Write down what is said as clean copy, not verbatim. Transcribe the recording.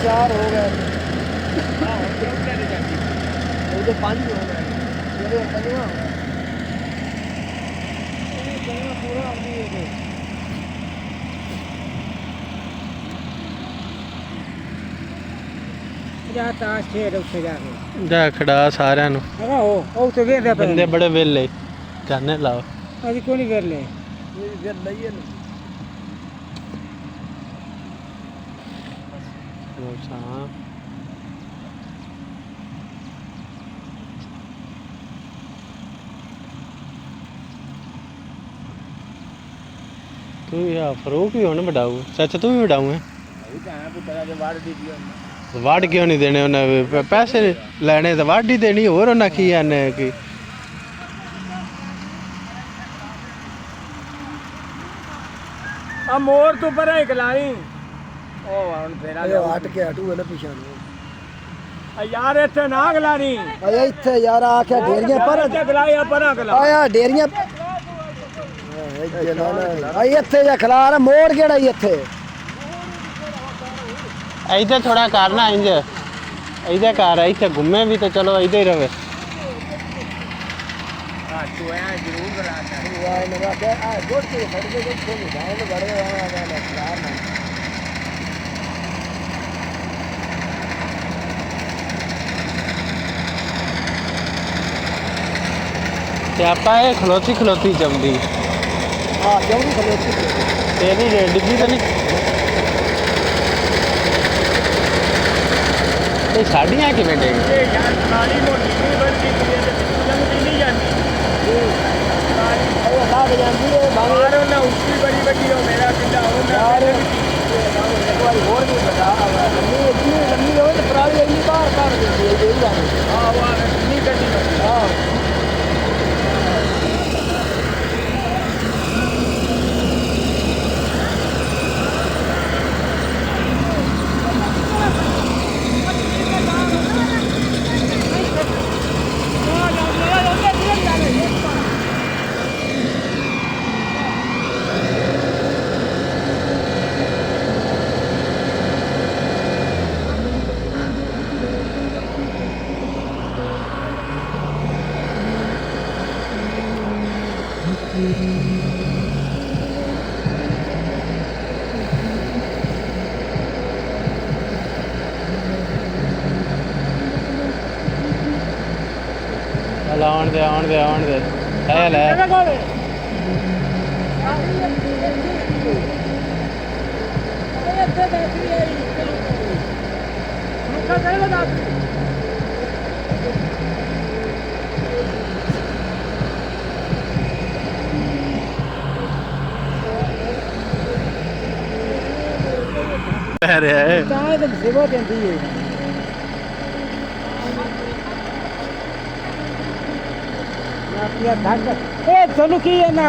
चार हो गए पाँच हो गए जा खड़ा सारे बंदे बड़े वेले जाने लाओ अभी को नहीं कर ले तू या फरूक भी होने बढ़ाऊ चाचा तू भी बढ़ाऊ है वाड़ क्यों नहीं देने उन्हें पैसे लेने तो वाड़ ही देनी और उन्हें की आने की अब मोर तो पर है गलाई ओ ਹੁਣ ਫੇਰਾ ਹਟ ਕੇ ਹਟੂ ਇਹਨੇ ਪਿਛਾਂ ਨੂੰ ਯਾਰ ਇੱਥੇ ਨਾ ਗਲਾਣੀ ਆਇਆ ਇੱਥੇ ਯਾਰ ਆਖਿਆ ਢੇਰੀਆਂ ਪਰ ਗਲਾਇਆ ਪਰਾਂ ਗਲਾ ਆਇਆ ਢੇਰੀਆਂ ਆਈ ਇੱਥੇ ਜਾਂ ਖਲਾਰ ਮੋੜ ਕਿਹੜਾ ਇੱਥੇ इधर थोड़ा करना इंज इधर कार है इधर घूमे भी तो चलो इधर ही रहे आपा है खलोती खलोती जमदी हाँ जमदी खलोती तेरी डिब्बी तो नहीं साड़ियाँ कि बेटे खाली मोटी नहीं बनती जमदी नहीं जाती बाहर ना उसकी बड़ी बड़ी हो मेरा पिता हो यार एक बार और भी बता इतनी लंबी हो तो पराली इतनी बार कर देती है यही बात हां वो नहीं करती हां आउण दे है ले अरे कहाँ तो सेवा देती है थक ए चलो की है ना